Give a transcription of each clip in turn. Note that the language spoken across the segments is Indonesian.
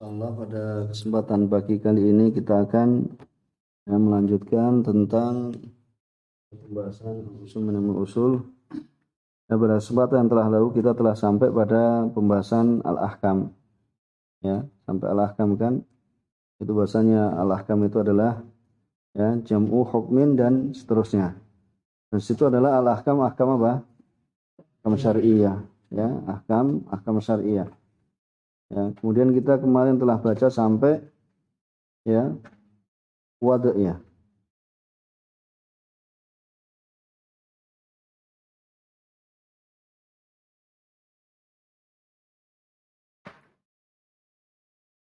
Insyaallah pada kesempatan pagi kali ini kita akan melanjutkan tentang pembahasan usul minal usul. Pada kesempatan yang telah lalu kita telah sampai pada pembahasan al-ahkam. Ya, sampai al-ahkam kan itu bahasanya al-ahkam itu adalah jam'u hukmin dan seterusnya. Dan situ adalah al-ahkam ahkam apa? Ahkam syari'iyah, ya, ahkam syari'iyah. Ya, kemudian kita kemarin telah baca sampai wada'iyah.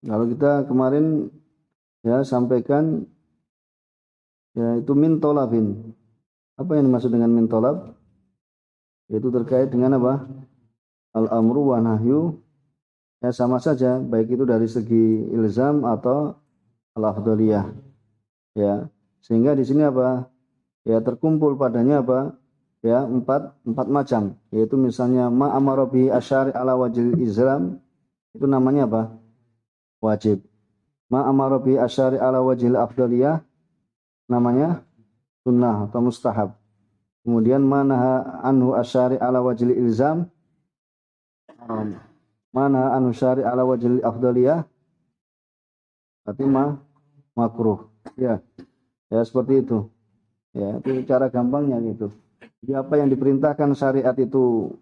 Kalau kita kemarin sampaikan itu min tolabin. Apa yang dimaksud dengan min tolab? Yaitu terkait dengan apa? Al-amru wa nahyu. Ya sama saja, baik itu dari segi ilzam atau al-afdaliyah. Ya, sehingga di sini apa? Ya terkumpul padanya apa? Ya empat macam. Yaitu misalnya ma amara bi asyari ala wajil izlam, itu namanya apa? Wajib. Ma amara bi asyari ala wajil afdaliyah, namanya sunnah atau mustahab. Kemudian manaha anhu asyari ala wajil ilzam, mana anhu syari ala wajil afdaliyah, berarti makruh. Ya seperti itu. Ya, itu cara gampangnya gitu. Jadi apa yang diperintahkan syariat itu,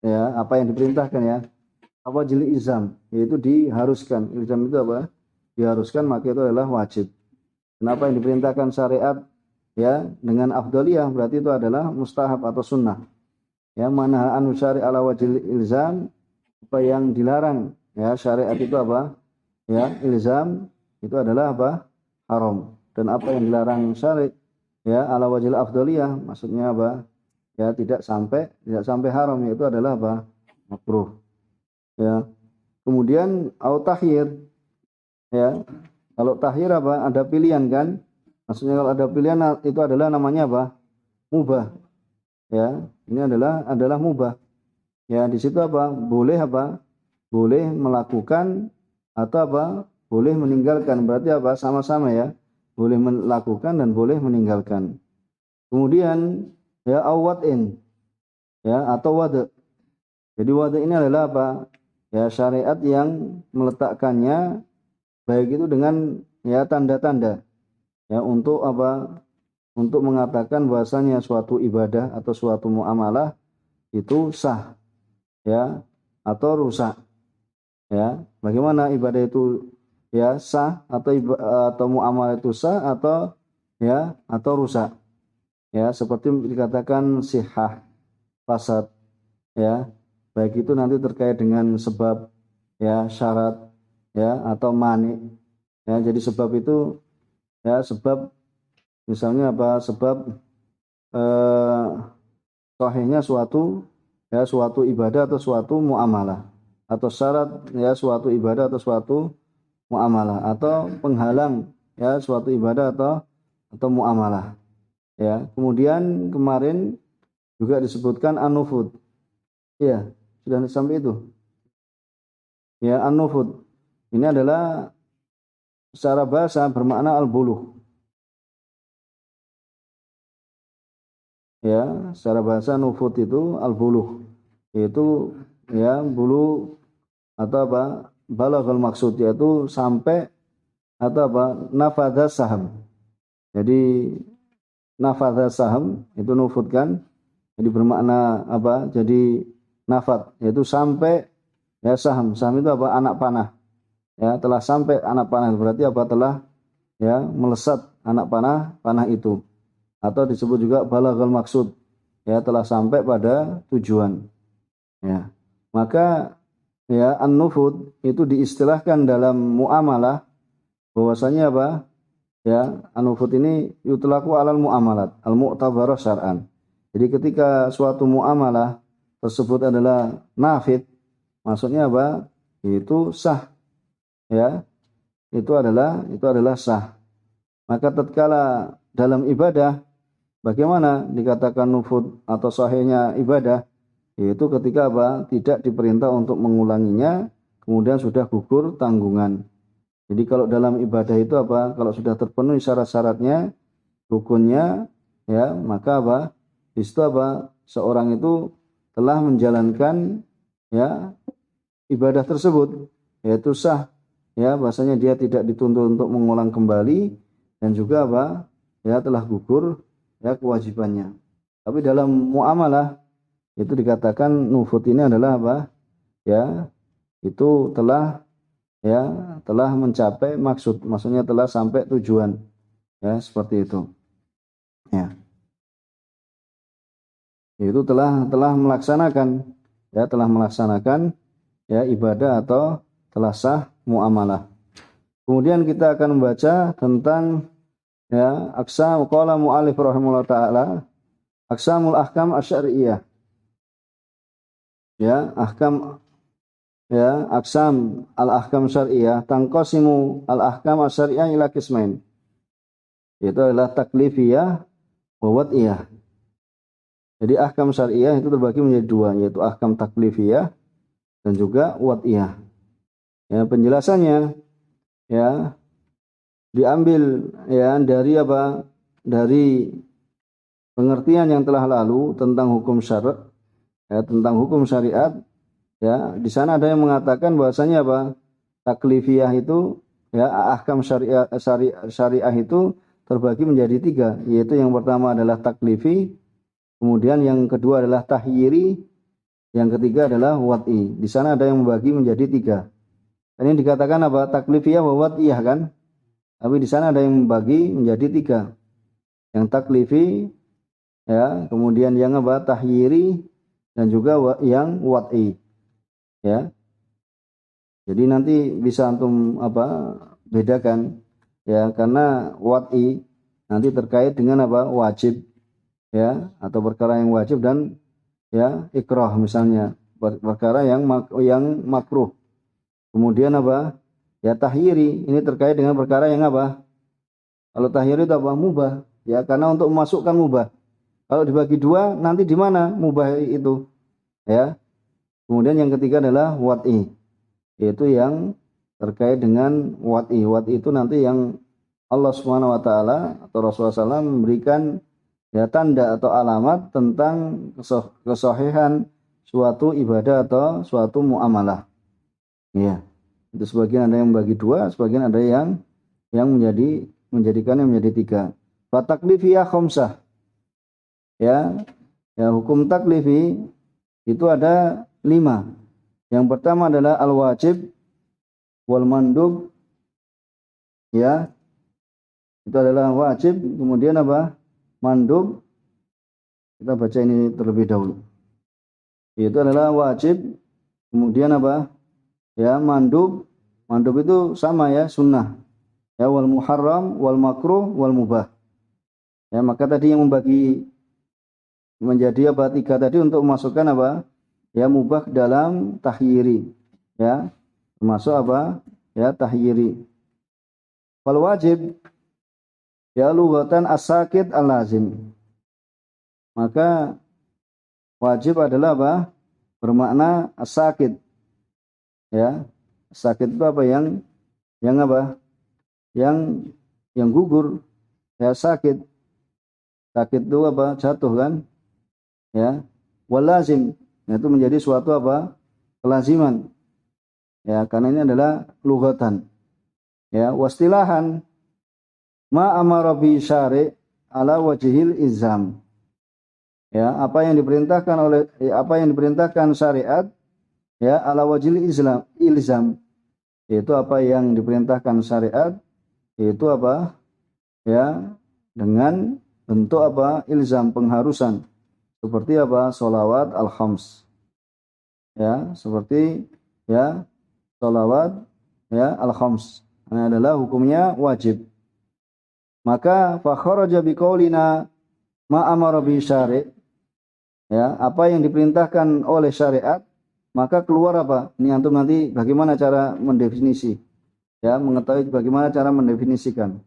apa yang diperintahkan wajil ilzam, yaitu diharuskan. Ilzam itu apa? Diharuskan, maka itu adalah wajib. Kenapa yang diperintahkan syariat dengan afdaliyah, berarti itu adalah mustahab atau sunnah. Ya, mana anu syari ala wajil ilzam, apa yang dilarang syariat itu apa? Ilzam itu adalah apa? Haram. Dan apa yang dilarang syari ala wajil afdaliyah, maksudnya apa? Tidak sampai haram, yaitu adalah apa? Makruh. Ya. Kemudian au tahyir. Kalau tahyir apa? Ada pilihan kan? Maksudnya kalau ada pilihan itu adalah namanya apa? Mubah. Ini adalah mubah. Di situ apa? Boleh apa? Boleh melakukan atau apa? Boleh meninggalkan. Berarti apa? Sama-sama ya. Boleh melakukan dan boleh meninggalkan. Kemudian awwadin atau wada. Jadi wada ini adalah apa? Syariat yang meletakkannya baik itu dengan tanda-tanda. Untuk apa? Untuk mengatakan bahasanya suatu ibadah atau suatu muamalah itu sah atau rusak. Bagaimana ibadah itu sah atau muamalah itu sah atau rusak. Seperti dikatakan sihah, fasad. Baik itu nanti terkait dengan sebab syarat atau mani. Jadi sebab itu sebab misalnya apa? Sebab sahihnya suatu ibadah atau suatu muamalah, atau syarat suatu ibadah atau suatu muamalah, atau penghalang suatu ibadah atau muamalah. Kemudian kemarin juga disebutkan an-nufud. Sudah sampai itu. An-nufud ini adalah secara bahasa bermakna al-buluh. Secara bahasa nufud itu al-buluh. Yaitu buluh atau apa? Balaghal maksud, yaitu sampai atau apa? Nafadha saham. Jadi nafadha saham itu nufud kan? Jadi bermakna apa? Jadi nafad, yaitu sampai saham. Saham itu apa? Anak panah. Telah sampai anak panah, berarti apa? Telah melesat anak panah itu. Atau disebut juga balaghal maksud, telah sampai pada tujuan. Maka an-nufud itu diistilahkan dalam muamalah bahwasanya apa? An-nufud ini yutlaqu alal muamalat al-mu'tabarah syar'an. Jadi ketika suatu muamalah tersebut adalah nafid, maksudnya apa? Itu sah. Itu adalah sah. Maka tatkala dalam ibadah, bagaimana dikatakan nufud atau sahihnya ibadah? Yaitu ketika apa? Tidak diperintah untuk mengulanginya, kemudian sudah gugur tanggungan. Jadi kalau dalam ibadah itu apa? Kalau sudah terpenuhi syarat-syaratnya, rukunnya, ya, maka apa? Di situ apa? Seorang itu telah menjalankan, ya, ibadah tersebut, yaitu sah, ya, bahasanya dia tidak dituntut untuk mengulang kembali, dan juga apa? Ya, telah gugur, ya, kewajibannya. Tapi dalam muamalah itu dikatakan nufut ini adalah apa? Ya, itu telah, ya, telah mencapai maksud, maksudnya telah sampai tujuan, ya, seperti itu, ya, itu telah melaksanakan, ya, telah melaksanakan, ya, ibadah atau telah sah muamalah. Kemudian kita akan membaca tentang, ya, aqsam qala mu'allif rahimahullah taala, aqsamul ahkam asy'ariyah, ya, ahkam, ya, aqsam al-ahkam syar'iyah, tangqasimu al-ahkam asy'ariyah ila qismain. Itu adalah taklifiyah wa wad'iyah. Jadi ahkam syar'iyah itu terbagi menjadi dua, yaitu ahkam taklifiyah dan juga wad'iyah. Ya, penjelasannya, ya, diambil, ya, dari apa? Dari pengertian yang telah lalu tentang hukum syara', ya, tentang hukum syariat. Ya, di sana ada yang mengatakan bahwasanya apa? Taklifiyah itu, ya, ahkam syariah itu terbagi menjadi tiga, yaitu yang pertama adalah taklifi, kemudian yang kedua adalah tahyiri, yang ketiga adalah wad'i. Di sana ada yang membagi menjadi tiga. Ini dikatakan apa? Taklifiyah wa wad'iyah kan? Tapi di sana ada yang membagi menjadi tiga. Yang taklifi, ya, kemudian yang apa? Tahyiri, dan juga yang wad'i. Ya, jadi nanti bisa antum apa? Bedakan, ya, karena wad'i nanti terkait dengan apa? Wajib, ya, atau perkara yang wajib, dan, ya, ikrah misalnya, perkara yang makruh. Kemudian apa? Ya, tahyiri ini terkait dengan perkara yang apa? Kalau tahyiri itu apa? Mubah, ya, karena untuk memasukkan mubah. Kalau dibagi dua, nanti di mana mubah itu, ya. Kemudian yang ketiga adalah wad'i, yaitu yang terkait dengan wad'i. Wad'i itu nanti yang Allah Subhanahu wa taala atau Rasulullah SAW memberikan, ya, tanda atau alamat tentang kesahihan suatu ibadah atau suatu muamalah. Ya. Itu sebagian ada yang membagi dua, sebagian ada yang menjadikannya menjadi tiga. Fa taklifiyah khamsah. Ya. Ya, hukum taklifi itu ada 5. Yang pertama adalah al-wajib wal mandub, ya. Itu adalah wajib, kemudian apa? Mandub. Kita baca ini terlebih dahulu. Itu adalah wajib, kemudian apa? Ya, mandub. Mandub itu sama, ya, sunnah. Ya, wal muharram, wal makruh, wal mubah. Ya, maka tadi yang membagi menjadi apa? 3 tadi untuk memasukkan apa? Ya, mubah dalam tahyiri, ya, termasuk apa? Ya, tahyiri. Wal wajib, ya, lughatan as-sakit al-lazim. Maka wajib adalah apa? Bermakna as-sakit, ya. Sakit itu apa? Yang apa? Yang gugur, ya, sakit. Sakit itu apa? Jatuh kan, ya. Wal lazim, itu menjadi suatu apa? Kelaziman, ya, karena ini adalah lughatan, ya. Wastilahan ma amara bi syari' ala wajhil izam, ya, apa yang diperintahkan syariat, ya, ala wajhil ilzam, yaitu apa yang diperintahkan syariat, yaitu apa? Ya, dengan bentuk apa? Ilzam, pengharusan. Seperti apa? Sholawat al-khams. Ya, seperti, ya, sholawat, ya, al-khams. Ini adalah hukumnya wajib. Maka fa kharaja biqaulina ma amara bi syari', ya, apa yang diperintahkan oleh syariat, maka keluar apa? Ini antum nanti bagaimana cara mendefinisi, ya, mengetahui bagaimana cara mendefinisikan.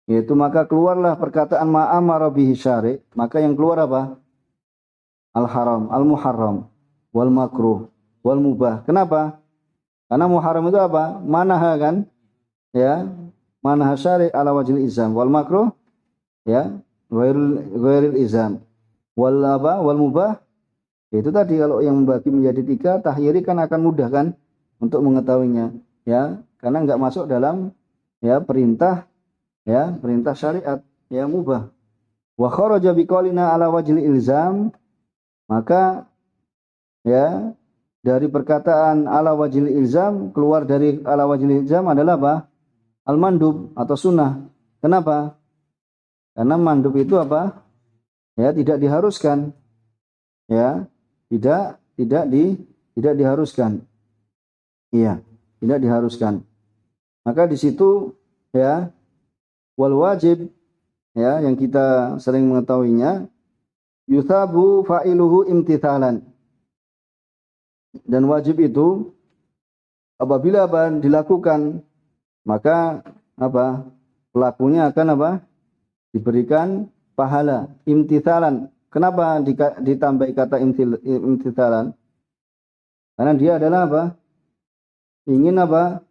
Yaitu maka keluarlah perkataan ma amara bihi syari', maka yang keluar apa? Al-haram, al-muharram, wal makruh, wal mubah. Kenapa? Karena muharram itu apa? Manaha kan? Ya, manaha syari' ala wajhil izam wal makruh ya, ghairil izam. Wal apa? Wal mubah. Itu tadi kalau yang membagi menjadi 3 tahyiri kan akan mudah kan untuk mengetahuinya ya, karena enggak masuk dalam ya perintah syariat ya mubah. Wa kharaja biqaulina ala wajhil ilzam, maka ya dari perkataan ala wajhil ilzam, keluar dari ala wajhil ilzam adalah apa? Al-mandub atau sunnah. Kenapa? Karena mandub itu apa? Ya, tidak diharuskan. Ya, tidak diharuskan. Iya, tidak diharuskan. Maka di situ ya wal wajib ya yang kita sering mengetahuinya yuthabu fa'iluhu imtithalan. Dan wajib itu apabila apa dilakukan, maka apa? Pelakunya akan apa? Diberikan pahala imtithalan. Kenapa ditambah kata imtithalan? Karena dia adalah apa? Ingin apa?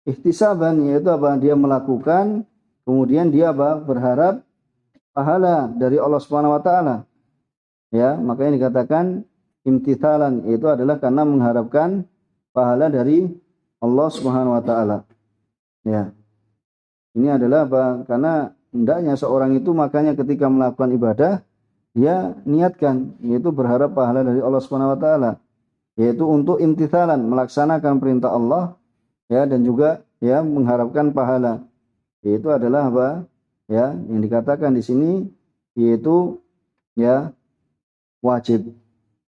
Ihtisaban, yaitu apa? Dia melakukan, kemudian dia apa? Berharap pahala dari Allah Subhanahu wa taala. Ya, makanya dikatakan imtithalan, itu adalah karena mengharapkan pahala dari Allah Subhanahu wa taala. Ya. Ini adalah apa? Karena hendaknya seorang itu makanya ketika melakukan ibadah dia niatkan, yaitu berharap pahala dari Allah Subhanahu wa taala, yaitu untuk imtithalan, melaksanakan perintah Allah ya, dan juga ya mengharapkan pahala. Itu adalah apa? Ya, yang dikatakan di sini yaitu ya wajib.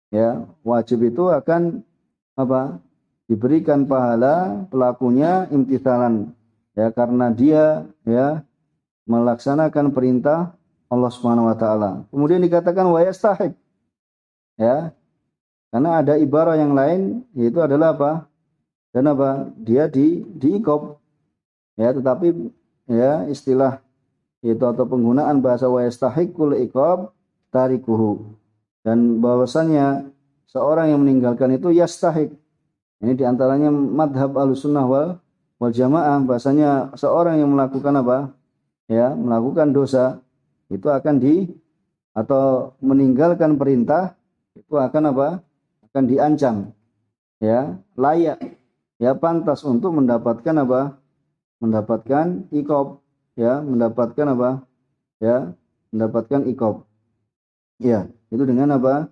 Ya, wajib itu akan apa? Diberikan pahala pelakunya imtithalan. Ya, karena dia ya melaksanakan perintah Allah Subhanahu wa taala. Kemudian dikatakan wa yastahiq. Ya. Karena ada ibarah yang lain yaitu adalah apa? Dan apa? Dia diiqab. Ya, tetapi ya istilah itu atau penggunaan bahasa wa yastahiqul iqab tarikuhu. Dan bahwasannya seorang yang meninggalkan itu yastahiq. Ini diantaranya madhab Ahlussunnah wal Jamaah, bahasanya seorang yang melakukan apa? Ya, melakukan dosa itu akan atau meninggalkan perintah itu akan apa? Akan diancam. Ya, layak ya pantas untuk mendapatkan apa? Mendapatkan iqab, ya, mendapatkan apa? Ya, mendapatkan iqab. Ya, itu dengan apa?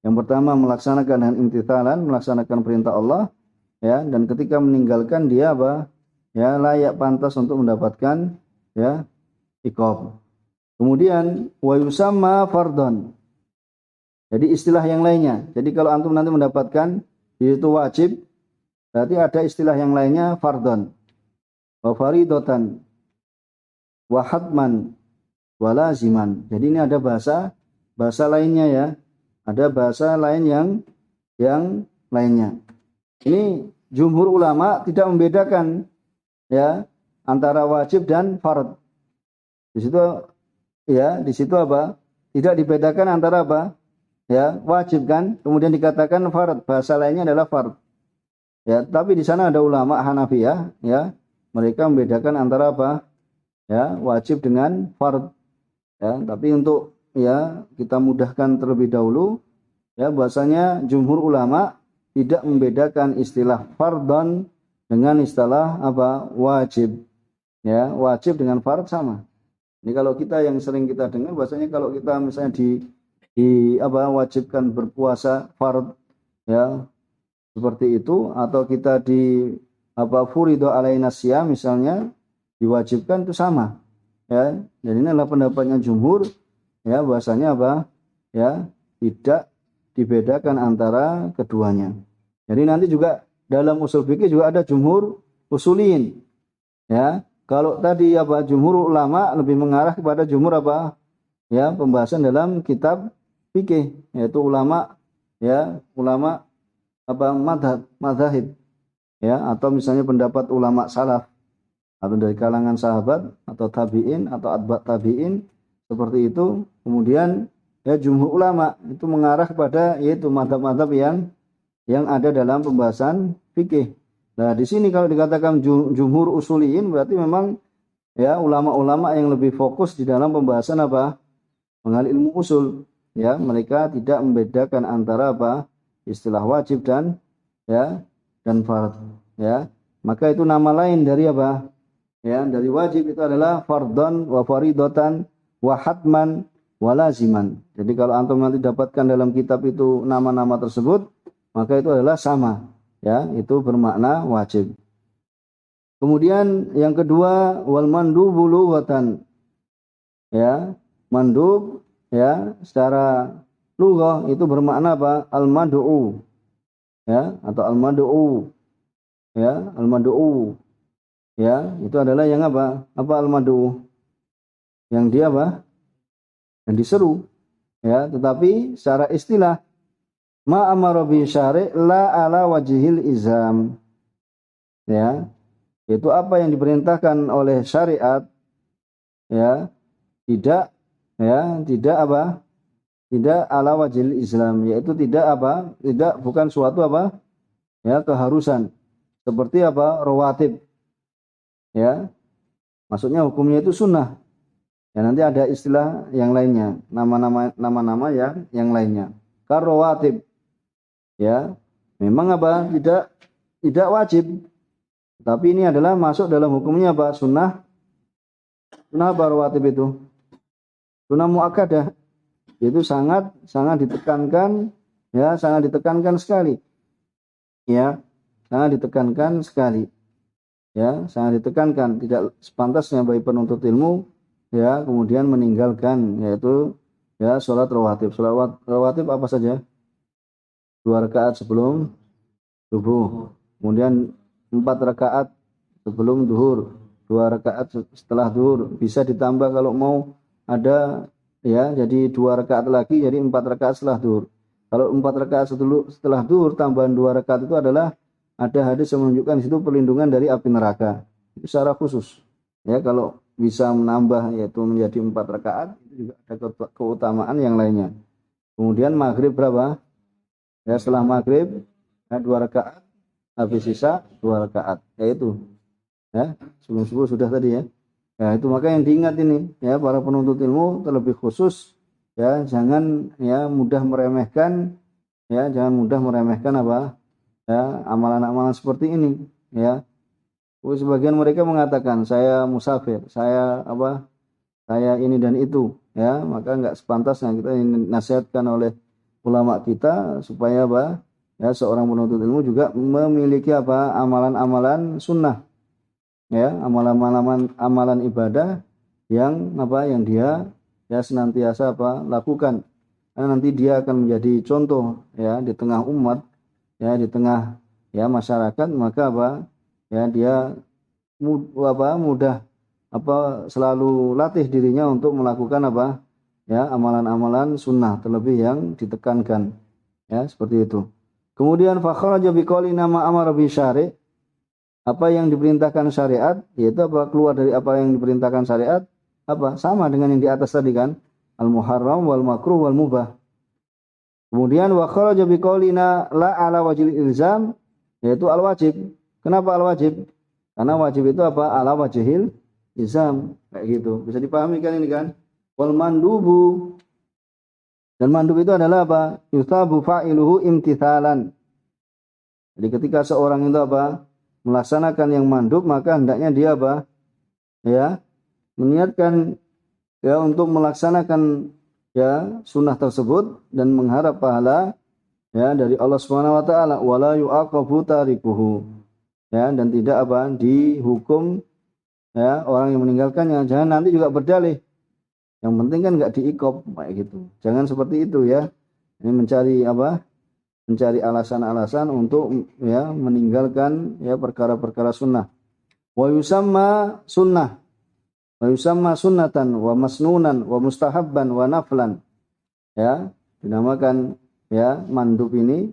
Yang pertama melaksanakan dengan imtithalan, melaksanakan perintah Allah, ya, dan ketika meninggalkan dia apa? Ya, layak pantas untuk mendapatkan ya iqab. Kemudian wa yusamma fardhon. Jadi istilah yang lainnya. Jadi kalau antum nanti mendapatkan itu wajib, berarti ada istilah yang lainnya fardhon, wa faridatan, wa hatman, wa laziman. Jadi ini ada bahasa lainnya ya. Ada bahasa lain yang lainnya. Ini jumhur ulama tidak membedakan ya antara wajib dan fard. Di situ apa? Tidak dibedakan antara apa? Ya, wajib kan, kemudian dikatakan fard. Bahasa lainnya adalah fard. Ya, tapi di sana ada ulama Hanafiyah, ya. Mereka membedakan antara apa? Ya, wajib dengan fard. Ya, tapi untuk ya kita mudahkan terlebih dahulu, ya, bahasanya jumhur ulama tidak membedakan istilah fardhon dengan istilah apa? Wajib. Ya, wajib dengan fard sama. Ini kalau kita yang sering kita dengar bahasanya kalau kita misalnya wajibkan berpuasa fard ya seperti itu, atau kita furido alaina syiyam misalnya diwajibkan, itu sama ya. Dan ini adalah pendapatnya jumhur ya, bahasanya apa? Ya, tidak dibedakan antara keduanya. Jadi nanti juga dalam usul fikih juga ada jumhur usulin. Ya, kalau tadi jumhur ulama lebih mengarah kepada jumhur apa? Ya, pembahasan dalam kitab fikih, yaitu ulama mazhab ya, atau misalnya pendapat ulama salaf atau dari kalangan sahabat atau tabi'in atau atba' tabi'in seperti itu. Kemudian ya jumhur ulama itu mengarah kepada yaitu mazhab-mazhab yang ada dalam pembahasan fikih. Nah, di sini kalau dikatakan jumhur usuliyin berarti memang ya ulama-ulama yang lebih fokus di dalam pembahasan apa? Mengenal ilmu usul. Ya, mereka tidak membedakan antara apa? Istilah wajib dan ya dan fard. Ya. Maka itu nama lain dari apa? Ya, dari wajib itu adalah fardhon wa faridatan wa hatman wa laziman. Jadi kalau antum nanti dapatkan dalam kitab itu nama-nama tersebut, maka itu adalah sama. Ya, itu bermakna wajib. Kemudian yang kedua wal mandubu lughatan. Ya, mandub ya secara lughah itu bermakna apa? Al mad'u. Ya, atau al mad'u. Ya, al mad'u. Ya, itu adalah yang apa? Apa al-madu? Yang dia apa? Yang diseru. Ya, tetapi secara istilah ma amara bi syari' la ala wajhil izam. Ya, itu apa yang diperintahkan oleh syariat ya, tidak tidak apa? Tidak ala wajhil Islam, yaitu tidak apa? Tidak bukan suatu apa? Ya, keharusan. Seperti apa? Rawatib. Ya, maksudnya hukumnya itu sunnah. Ya nanti ada istilah yang lainnya, nama-nama yang lainnya. Karawatib. Ya, memang apa? Tidak wajib. Tapi ini adalah masuk dalam hukumnya apa? Sunnah. Sunnah apa rawatib itu? Sunnah muakkadah. Itu sangat ditekankan, ya, sangat ditekankan sekali. Ya, sangat ditekankan sekali. Ya, sangat ditekankan, tidak sepantasnya bagi penuntut ilmu ya kemudian meninggalkan yaitu ya sholat rawatib. Sholat rawatib apa saja? 2 rakaat sebelum subuh, kemudian 4 rakaat sebelum duhur, 2 rakaat setelah duhur, bisa ditambah kalau mau ada ya jadi 2 rakaat lagi jadi 4 rakaat setelah duhur. Kalau 4 rakaat setelah duhur tambahan 2 rakaat itu adalah ada hadis yang menunjukkan di situ perlindungan dari api neraka. Itu secara khusus. Ya, kalau bisa menambah yaitu menjadi 4 rakaat itu juga ada keutamaan yang lainnya. Kemudian maghrib berapa? Ya, setelah maghrib ya, 2 rakaat, habis sisa 2 rakaat. Yaitu ya, sebelum subuh sudah tadi ya. Ya, itu maka yang diingat ini ya para penuntut ilmu terlebih khusus ya jangan ya mudah meremehkan apa? Ya, amalan-amalan seperti ini ya. Sebagian mereka mengatakan saya musafir, saya ini dan itu ya, maka enggak sepantasnya kita nasihatkan oleh ulama kita supaya apa? Ya, seorang penuntut ilmu juga memiliki apa? Amalan-amalan sunnah. Ya, amalan ibadah yang apa? Yang dia ya senantiasa apa? Lakukan. Karena nanti dia akan menjadi contoh ya di tengah umat ya di tengah ya masyarakat, maka apa ya dia mudah selalu latih dirinya untuk melakukan apa ya amalan-amalan sunnah terlebih yang ditekankan ya seperti itu. Kemudian fakharaja biqauli nama amara bi syari', apa yang diperintahkan syariat yaitu apa keluar dari apa yang diperintahkan syariat apa sama dengan yang di atas tadi kan, al muharram wal makruh wal mubah. Kemudian wa kharaja biqaulina la ala wajil ilzam, yaitu al wajib. Kenapa al wajib? Karena wajib itu apa? Ala wajhil ilzam, kayak gitu. Bisa dipahami kan ini kan? Wal mandubu. Dan mandub itu adalah apa? Yusabu fa'iluhu imtithalan. Jadi ketika seorang itu apa? Melaksanakan yang mandub, maka hendaknya dia apa? Ya, meniatkan ya untuk melaksanakan ya sunnah tersebut dan mengharap pahala ya dari Allah Subhanahu wa taala, wala yu'aqabu tarikuhu. Ya, dan tidak apa dihukum ya orang yang meninggalkannya. Jangan nanti juga berdalih. Yang penting kan enggak diiqab kayak gitu. Jangan seperti itu ya. Ini mencari apa? Mencari alasan-alasan untuk ya meninggalkan ya perkara-perkara sunnah. Wa yusamma sunnah. Wa yusamma sunnatan wa masnunan wa mustahabban wa naflan. Ya, dinamakan ya mandub ini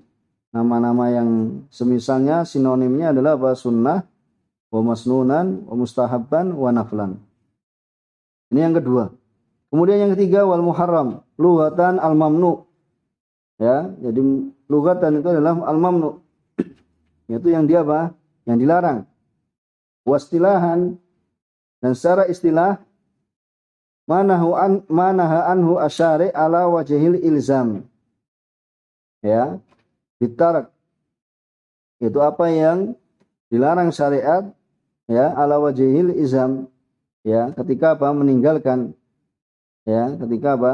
nama-nama yang semisalnya sinonimnya adalah apa? Sunnah, wa masnunan, wa mustahabban wa naflan. Ini yang kedua. Kemudian yang ketiga wal muharram, lughatan al mamnu. Ya, jadi lughatan itu adalah al mamnu. Yaitu yang dia apa? yang dilarang. Wastilahan, dan secara istilah manaha anhu asyari ala wajhil ilzam. Ya, ditarak. Itu apa yang dilarang syariat, ya, ala wajhil ilzam. Ya, ketika apa? Meninggalkan. Ya, ketika apa?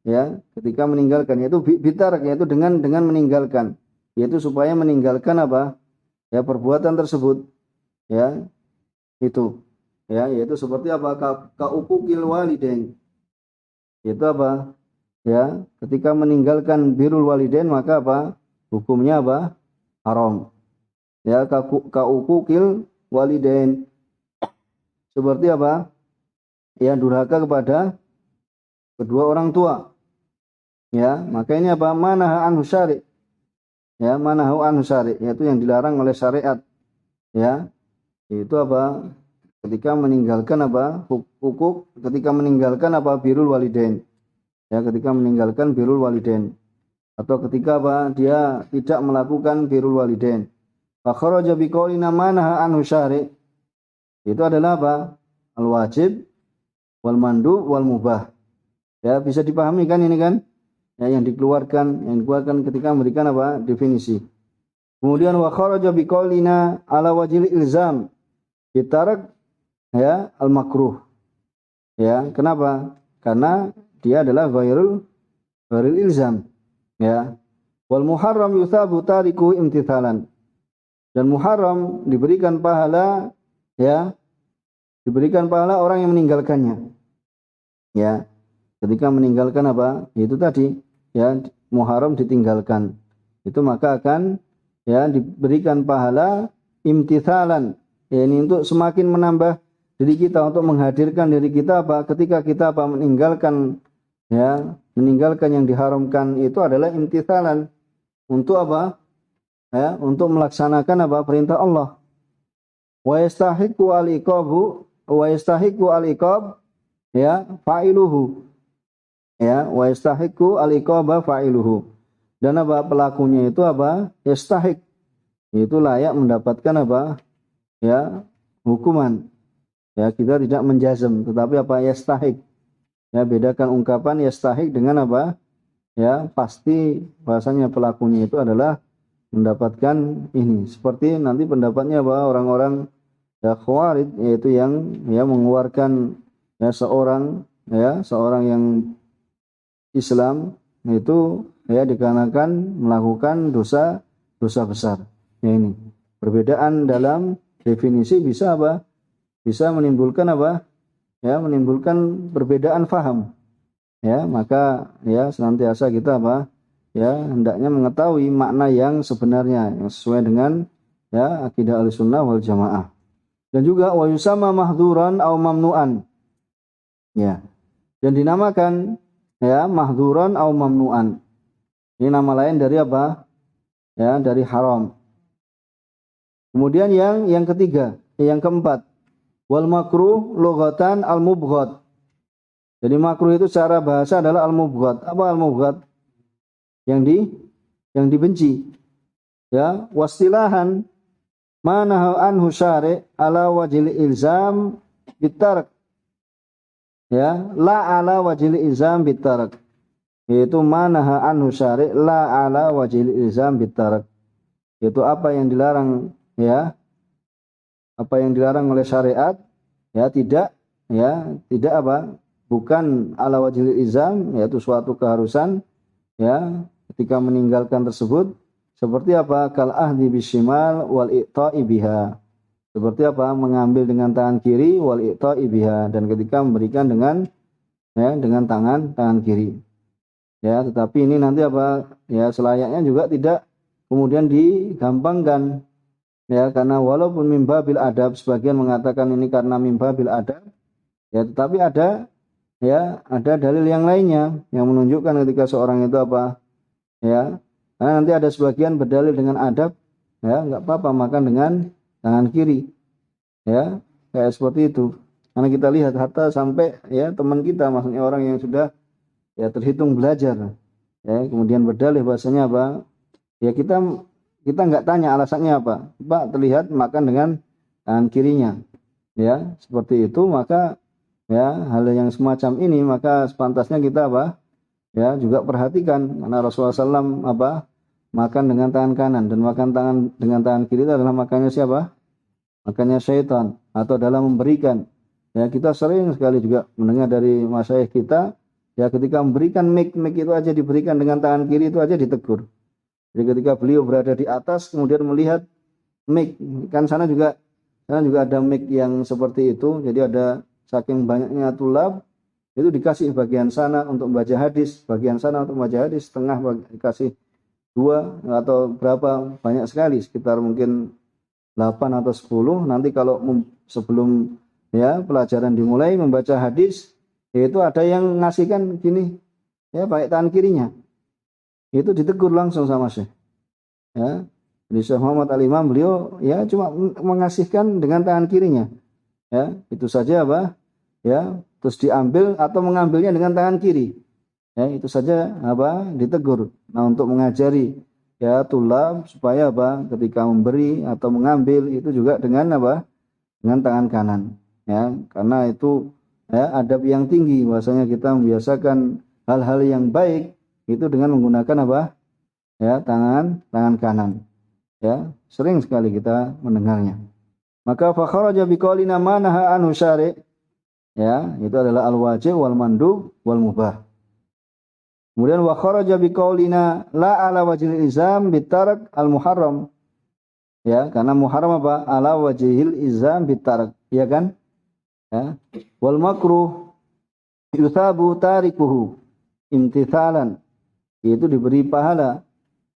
Ya, ketika meninggalkan, yaitu bitarak, yaitu dengan meninggalkan, yaitu supaya meninggalkan apa? Ya, perbuatan tersebut. Ya, itu. Ya, yaitu seperti apa? Ka walidain. Itu apa? Ya, ketika meninggalkan birrul walidain maka apa? Hukumnya apa? Haram. Ya, ka walidain. Seperti apa? Ya, durhaka kepada kedua orang tua. Ya, maka ini apa? Manaha anhu syari'. Ya, manahu anhu syari', yaitu yang dilarang oleh syariat. Ya, itu apa? Ketika meninggalkan apa? Hukuk, ketika meninggalkan apa? Birrul walidain. Ya, ketika meninggalkan birrul walidain. Atau ketika apa? Dia tidak melakukan birrul walidain. Fa kharaja biqaulina manaha anhu syari'. Itu adalah apa? Al-wajib wal mandu wal mubah. Ya, bisa dipahami kan ini kan? Ya, yang dikeluarkan ketika memberikan apa? Definisi. Kemudian wa kharaja biqaulina ala wajhil ilzam. Ditarak, ya, al makruh. Ya, kenapa? Karena dia adalah ghairul ilzam. Ya. Wal muharram yuthabu tariku imtithalan. Dan muharram diberikan pahala, ya, diberikan pahala orang yang meninggalkannya. Ya. Ketika meninggalkan apa? Itu tadi, ya, muharram ditinggalkan. Itu maka akan, ya, diberikan pahala imtithalan. Ya, ini untuk semakin menambah diri kita, untuk menghadirkan diri kita apa? Ketika kita apa? Meninggalkan, ya, meninggalkan yang diharamkan itu adalah imtithalan. Untuk apa? Ya, untuk melaksanakan apa? Perintah Allah. Wa yastahiqu al-iqab, ya, fa'iluhu. Ya, wa yastahiqu al-iqaba fa'iluhu. Dan apa? Pelakunya itu apa? Yastahiq. Itu layak mendapatkan apa? Ya, hukuman. Ya, kita tidak menjazm, tetapi apa? Yastahiq. Ya, bedakan ungkapan yastahiq dengan apa? Ya, pasti bahasanya pelakunya itu adalah mendapatkan ini. Seperti nanti pendapatnya apa? Orang-orang, ya, khawarij, yaitu yang, ya, mengeluarkan, ya, seorang yang Islam itu, ya, dikarenakan melakukan dosa besar. Ya, ini perbedaan dalam definisi bisa apa? Bisa menimbulkan apa? Ya, menimbulkan perbedaan faham. Ya, maka, ya, senantiasa kita apa? Ya, hendaknya mengetahui makna yang sebenarnya yang sesuai dengan, ya, akidah Ahlussunnah wal Jamaah. Dan juga wa yusama mahdzuran aw mamnu'an. Ya. Dan dinamakan, ya, mahdzuran aw mamnu'an. Ini nama lain dari apa? Ya, dari haram. Kemudian yang ketiga, yang keempat, wal makruh lughatan al mubghad. Jadi makruh itu secara bahasa adalah al mubghad. Apa al mubghad? Yang dibenci. Ya, wastilahan manahu anhu syari' ala wajhil ilzam bitark. Ya, la ala wajhil ilzam bitark. Yaitu manaha anhu syari' la ala wajhil ilzam bitark. Yaitu apa yang dilarang, ya, apa yang dilarang oleh syariat, ya, tidak apa? Bukan ala wajhil ilzam, yaitu suatu keharusan, ya, ketika meninggalkan tersebut. Seperti apa? Kal ahdi bishimal wal i'ta'i biha. Seperti apa? Mengambil dengan tangan kiri wal i'ta'i biha, dan ketika memberikan dengan, ya, dengan tangan kiri. Ya, tetapi ini nanti apa? Ya, selayaknya juga tidak kemudian digampangkan. Ya, karena walaupun mimba bil adab, sebagian mengatakan ini karena mimba bil adab. Ya, tetapi ada, ya, ada dalil yang lainnya yang menunjukkan ketika seorang itu apa? Ya, karena nanti ada sebagian berdalil dengan adab, ya, enggak apa-apa makan dengan tangan kiri. Ya, kayak seperti itu. Karena kita lihat hatta sampai, ya, teman kita, maksudnya orang yang sudah, ya, terhitung belajar, ya, kemudian berdalih bahasanya apa? Ya, kita kita nggak tanya alasannya apa. Pak terlihat makan dengan tangan kirinya. Ya, seperti itu maka ya hal yang semacam ini maka sepantasnya kita apa? Ya, juga perhatikan karena Rasulullah SAW apa? Makan dengan tangan kanan dan makan tangan dengan tangan kiri itu adalah makannya siapa? Makannya syaitan atau dalam memberikan. Ya, kita sering sekali juga mendengar dari masyayikh kita ya ketika memberikan mic itu aja diberikan dengan tangan kiri itu aja ditegur. Jadi ketika beliau berada di atas kemudian melihat mic kan sana juga ada mic yang seperti itu. Jadi ada saking banyaknya tulab itu dikasih bagian sana untuk membaca hadis, bagian sana untuk membaca hadis, setengah dikasih dua atau berapa banyak sekali sekitar mungkin 8 atau 10. Nanti kalau sebelum ya pelajaran dimulai membaca hadis itu ada yang ngasihkan gini ya pakai tangan kirinya. Itu ditegur langsung sama Syekh. Ya. Jadi Syekh Muhammad Al-Imam beliau ya cuma mengasihkan dengan tangan kirinya. Ya, itu saja apa? Ya, terus diambil atau mengambilnya dengan tangan kiri. Ya, itu saja apa? Ditegur. Nah, untuk mengajari ya tulab supaya apa? Ketika memberi atau mengambil itu juga dengan apa? Dengan tangan kanan. Ya, karena itu ya adab yang tinggi bahwasanya kita membiasakan hal-hal yang baik itu dengan menggunakan apa? Ya, tangan kanan. Ya, sering sekali kita mendengarnya. Maka fa kharaja biqaulina ma naha anhu syari'. Ya, itu adalah al-wajib wal mandub wal mubah. Kemudian wa kharaja biqaulina la ala wajhil izam bitarak al-muharram. Ya, karena muharram apa? Ala wajhil izam bitarak, ya kan? Ya. Wal makruh yusabu tarikuhu imtithalan. Itu diberi pahala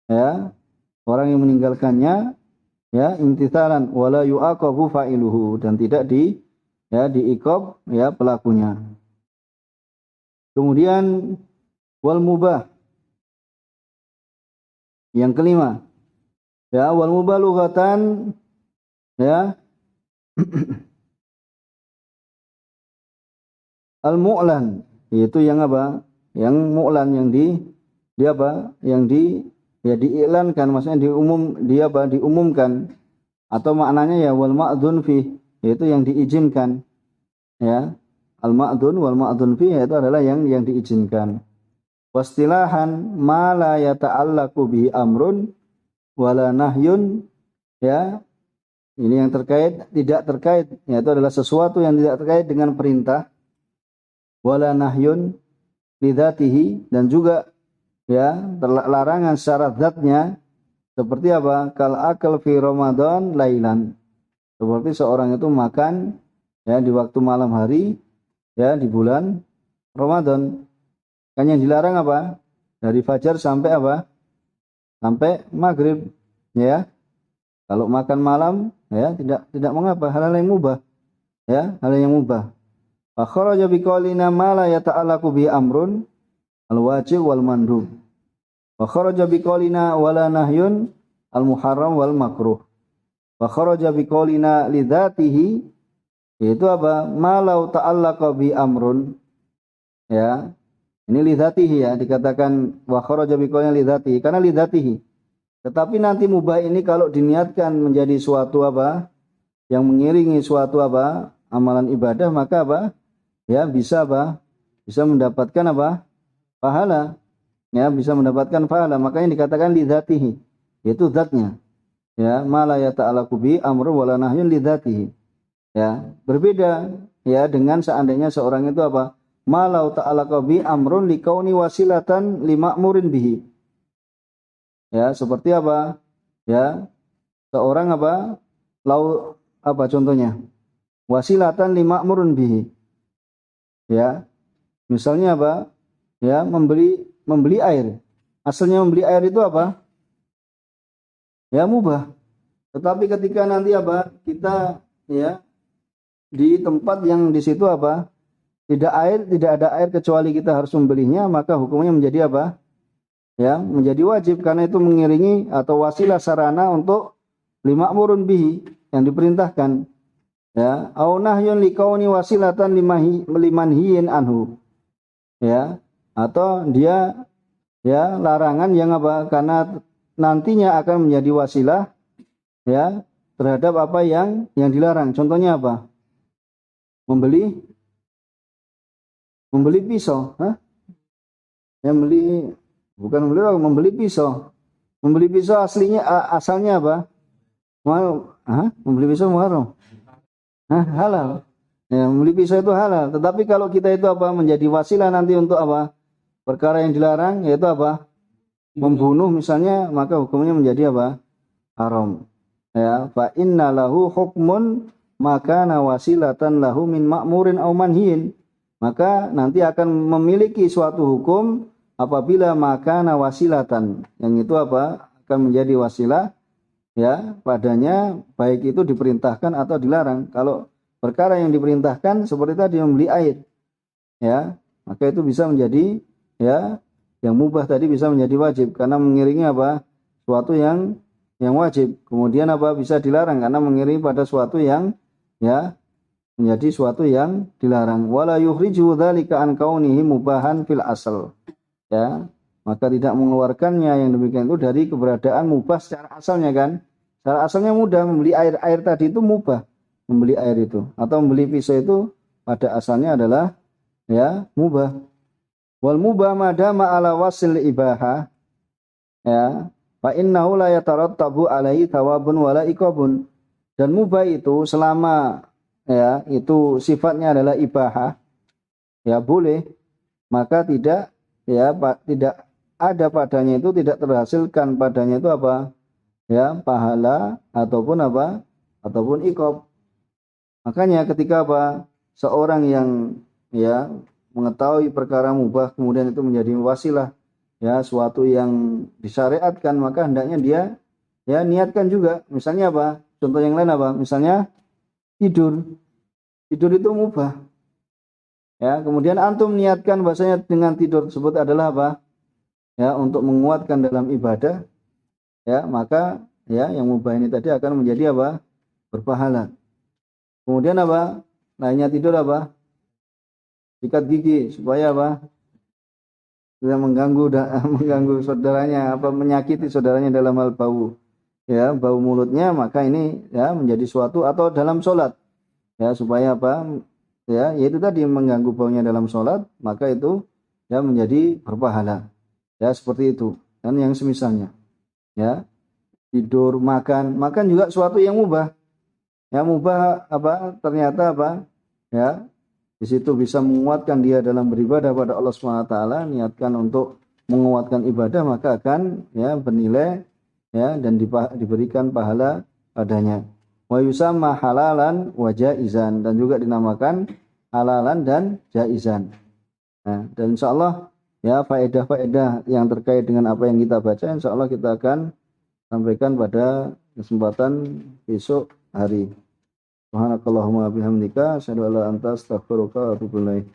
ya orang yang meninggalkannya ya imtithalan wala yu'aqabu fa'iluhu dan tidak diiqab ya pelakunya. Kemudian wal mubah yang kelima ya wal mubah lughatan ya al mu'lan yaitu yang apa? Yang mu'lan yang di apa? Yang ya diiklankan maksudnya diumumkan atau maknanya ya wal ma'dzun fi yaitu yang diizinkan ya al ma'dzun wal ma'dzun fi yaitu adalah yang diizinkan wastilahan ma la yata'allaqu bihi amrun wala nahyun ya ini yang tidak terkait yaitu adalah sesuatu yang tidak terkait dengan perintah wala nahyun lidzatihi dan juga ya larangan secara zatnya seperti apa kal akal fi Ramadan lailan seperti seorang itu makan ya di waktu malam hari ya di bulan Ramadan kan yang dilarang apa dari fajar sampai apa sampai maghrib ya kalau makan malam ya tidak mengapa hal yang mubah ya hal yang mubah fa kharaja biqaulina ma la yata'allaqu bi amrun al-wajib wal mandub. Wa kharaja biqaulina wala nahyun al-muharram wal makruh. Wa kharaja biqaulina lidzatihi itu apa? Ma law ta'allaqa bi amrun. Ya. Ini lidzatihi ya dikatakan wa kharaja biqaulina lidzatihi karena lidzatihi. Tetapi nanti mubah ini kalau diniatkan menjadi suatu apa? Yang mengiringi suatu apa? Amalan ibadah maka apa? Ya bisa apa? Bisa mendapatkan apa? Pahala ya bisa mendapatkan pahala makanya dikatakan lidzatihi yaitu zatnya ya ma la yata'allaqu bi amru wala nahyun lidzatihi ya berbeda ya dengan seandainya seorang itu apa ma la ta'allaqa bi amrun likauni wasilatan lima'murin bihi ya seperti apa ya seorang apa lau apa contohnya wasilatan lima'murun bihi ya misalnya apa ya membeli air. Asalnya membeli air itu apa? Ya mubah. Tetapi ketika nanti apa? Kita ya di tempat yang di situ apa? Tidak ada air kecuali kita harus membelinya, maka hukumnya menjadi apa? Ya, menjadi wajib karena itu mengiringi atau wasilah sarana untuk lima'murun bihi yang diperintahkan. Ya, au nahyun liqauni wasilatan limanhiyin anhu. Ya, atau dia ya larangan yang apa karena nantinya akan menjadi wasilah ya terhadap apa yang dilarang. Contohnya apa? Membeli pisau, Hah? Ya membeli pisau. Membeli pisau asalnya apa? Membeli pisau muharram. Halal. Ya, membeli pisau itu halal. Tetapi kalau kita itu apa? Menjadi wasilah nanti untuk apa? Perkara yang dilarang yaitu apa? Membunuh misalnya, maka hukumnya menjadi apa? Haram. Ya, fa inna lahu hukmun maka nawasilatan lahu min ma'murin aw manhiin. Maka nanti akan memiliki suatu hukum apabila maka nawasilatan, yang itu apa? Akan menjadi wasilah ya padanya, baik itu diperintahkan atau dilarang. Kalau perkara yang diperintahkan seperti tadi membeli air ya, maka itu bisa menjadi ya yang mubah tadi bisa menjadi wajib karena mengiringi apa? Suatu yang wajib. Kemudian apa? Bisa dilarang karena mengiringi pada suatu yang ya menjadi suatu yang dilarang. Wala yukhriju dzalika an kaunihi mubahan fil asal. Ya, maka tidak mengeluarkannya yang demikian itu dari keberadaan mubah secara asalnya kan. Secara asalnya mudah, membeli air tadi itu mubah, membeli air itu atau membeli pisau itu pada asalnya adalah ya mubah. Wal mubah madama ala wasil ibaha ya fa innahu la yatarattabu alaihi thawabun wala iqabun. Dan mubah itu selama ya itu sifatnya adalah ibahah ya boleh, maka tidak tidak ada padanya itu, tidak terhasilkan padanya itu apa ya pahala ataupun apa ataupun iqab. Makanya ketika apa seorang yang ya mengetahui perkara mubah kemudian itu menjadi wasilah ya suatu yang disyariatkan, maka hendaknya dia ya niatkan juga. Misalnya apa? Contoh yang lain apa? Misalnya tidur itu mubah ya, kemudian antum niatkan bahasanya dengan tidur tersebut adalah apa ya untuk menguatkan dalam ibadah ya, maka ya yang mubah ini tadi akan menjadi apa berpahala. Kemudian apa lainnya tidur apa sikat gigi supaya apa tidak mengganggu saudaranya, apa menyakiti saudaranya dalam hal bau ya bau mulutnya, maka ini ya menjadi suatu, atau dalam sholat ya supaya apa ya yaitu tadi mengganggu baunya dalam sholat, maka itu ya menjadi berpahala ya seperti itu. Dan yang semisalnya ya tidur, makan juga suatu yang mubah ya, mubah apa ternyata apa ya di situ bisa menguatkan dia dalam beribadah pada Allah Subhanahu wa taala, niatkan untuk menguatkan ibadah, maka akan ya bernilai ya dan diberikan pahala padanya. Wa yusamma halalan wa jaizan, dan juga dinamakan halalan dan jaizan. Nah, dan insyaallah ya faedah-faedah yang terkait dengan apa yang kita baca insyaallah kita akan sampaikan pada kesempatan besok hari. Subhanakallahumma bihamdika asyhadu an la ilaha illa anta astaghfiruka wa atubu ilaik.